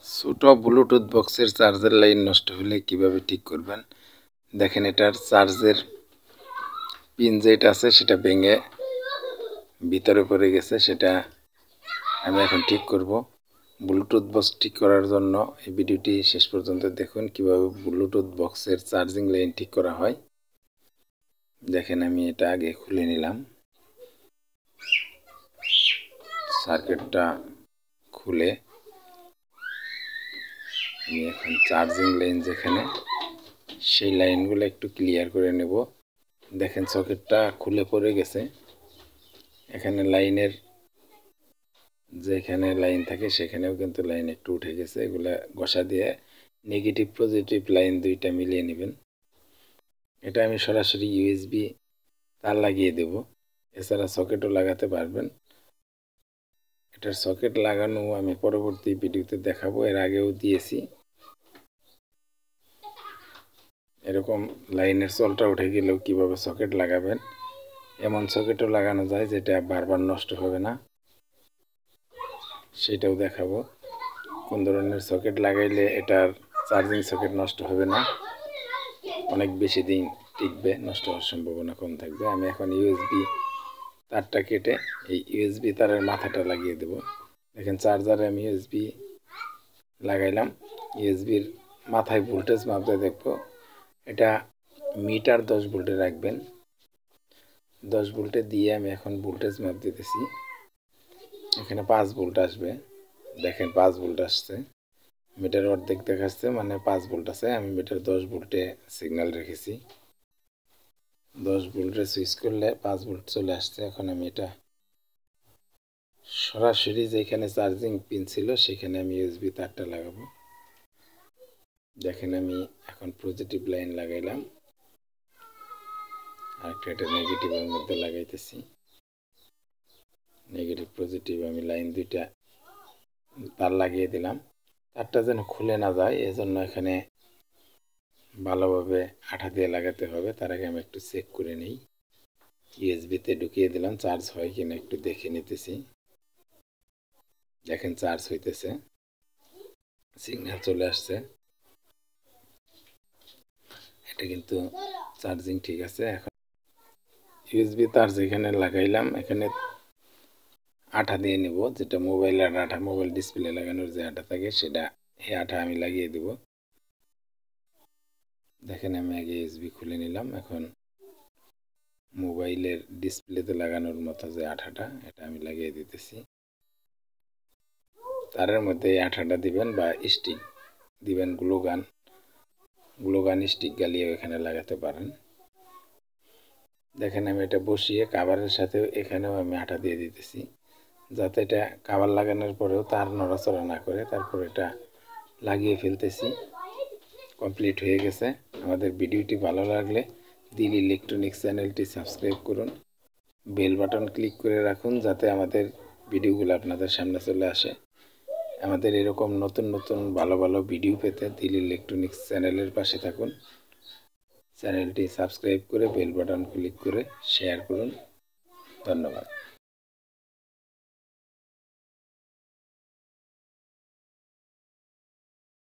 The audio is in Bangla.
ছোট ব্লুটুথ বক্সের চার্জার লাইন নষ্ট হলে কিভাবে ঠিক করবেন দেখেন। এটার চার্জের পিন যেটা আছে সেটা ভেঙে ভিতরে পড়ে গেছে, সেটা আমি এখন ঠিক করব। ব্লুটুথ বক্স ঠিক করার জন্য এই ভিডিওটি শেষ পর্যন্ত দেখুন কিভাবে ব্লুটুথ বক্সের চার্জিং লাইন ঠিক করা হয়। দেখেন আমি এটা আগে খুলে নিলাম, সার্কিটটা খুলে আমি এখন চার্জিং লাইন যেখানে সেই লাইনগুলো একটু ক্লিয়ার করে নেব। দেখেন সকেটটা খুলে পড়ে গেছে, এখানে লাইনের যেখানে লাইন থাকে সেখানেও কিন্তু লাইন একটু উঠে গেছে। এগুলা ঘষা দিয়ে নেগেটিভ পজিটিভ লাইন দুইটা মিলিয়ে নেবেন। এটা আমি সরাসরি ইউএসবি তার লাগিয়ে দেব, এছাড়া সকেটও লাগাতে পারবেন। এটার সকেট লাগানো আমি পরবর্তী ভিডিওতে দেখাবো, এর আগেও দিয়েছি। এরকম লাইনের চলটা উঠে গেলেও কিভাবে সকেট লাগাবেন, এমন সকেটও লাগানো যায় যেটা বারবার নষ্ট হবে না, সেটাও দেখাবো। কোন ধরনের সকেট লাগাইলে এটার চার্জিং সকেট নষ্ট হবে না, অনেক বেশি দিন টিকবে, নষ্ট হওয়ার সম্ভাবনা কম থাকবে। আমি এখন ইউএসবি তারটা কেটে এই ইউএসবি তারের মাথাটা লাগিয়ে দেব। দেখেন চার্জারে আমি ইউএসবি লাগাইলাম, ইউএসবির মাথায় ভোল্টেজ মাপতে দেখবো। এটা মিটার 10 ভোল্টে রাখবেন। 10 ভোল্টে দিয়ে আমি এখন ভোল্টেজ মাপ দিতেছি। এখানে 5 ভোল্ট আসবে, দেখেন 5 ভোল্ট আসছে। মিটার অর্ধেক দেখাচ্ছে, মানে 5 ভোল্ট আছে। আমি মিটার 10 ভোল্টে সিগন্যাল রেখেছি। 10 ভোল্টে সুইচ করলে 5 ভোল্ট চলে আসছে। এখন আমি এটা সরাসরি যেখানে চার্জিং পিন ছিল সেখানে আমি ইউএসবি তারটা লাগাবো। দেখেন আমি এখন পজিটিভ লাইন লাগাইলাম, আর একটা নেগেটিভের মধ্যে লাগাইতেছি। নেগেটিভ পজিটিভ আমি লাইন দুইটা তার লাগিয়ে দিলাম। তারটা যেন খুলে না যায় এজন্য এখানে ভালোভাবে আঠা দিয়ে লাগাতে হবে। তার আগে আমি একটু চেক করে নিই। ইউএসবিতে ঢুকিয়ে দিলাম, চার্জ হয় কিনা একটু দেখে নিতেছি। দেখেন চার্জ হইতেছে, সিগন্যাল চলে আসছে। এটা কিন্তু চার্জিং ঠিক আছে। এখন ইউএসবি তার যেখানে লাগাইলাম এখানে আঠা দিয়ে নেব, যেটা মোবাইলের আঠা, মোবাইল ডিসপ্লে লাগানোর যে আঠা থাকে সেটা, এই আঠা আমি লাগিয়ে দেব। দেখেন আমি আগে ইউএসবি খুলে নিলাম। এখন মোবাইলের ডিসপ্লেতে লাগানোর মতো যে আঠাটা, এটা আমি লাগিয়ে দিতেছি। তারের মধ্যে এই আঠাটা দিবেন বা স্টিক দিবেন, গ্লুগান স্টিক গালিয়ে এখানে লাগাতে পারেন। দেখেন আমি এটা বসিয়ে কাভারের সাথে এখানেও আমি আঠা দিয়ে দিতেছি, যাতে এটা কাভার লাগানোর পরেও তার নড়াচড়া না করে। তারপর এটা লাগিয়ে ফেলতেছি। কমপ্লিট হয়ে গেছে। আমাদের ভিডিওটি ভালো লাগলে দিল ইলেকট্রনিক্স চ্যানেলটি সাবস্ক্রাইব করুন, বেল বাটন ক্লিক করে রাখুন যাতে আমাদের ভিডিওগুলো আপনাদের সামনে চলে আসে। আমাদের এরকম নতুন নতুন ভালো ভালো ভিডিও পেতে দিল ইলেকট্রনিক্স চ্যানেলের পাশে থাকুন। চ্যানেলটি সাবস্ক্রাইব করে বেল বাটন ক্লিক করে শেয়ার করুন। ধন্যবাদ।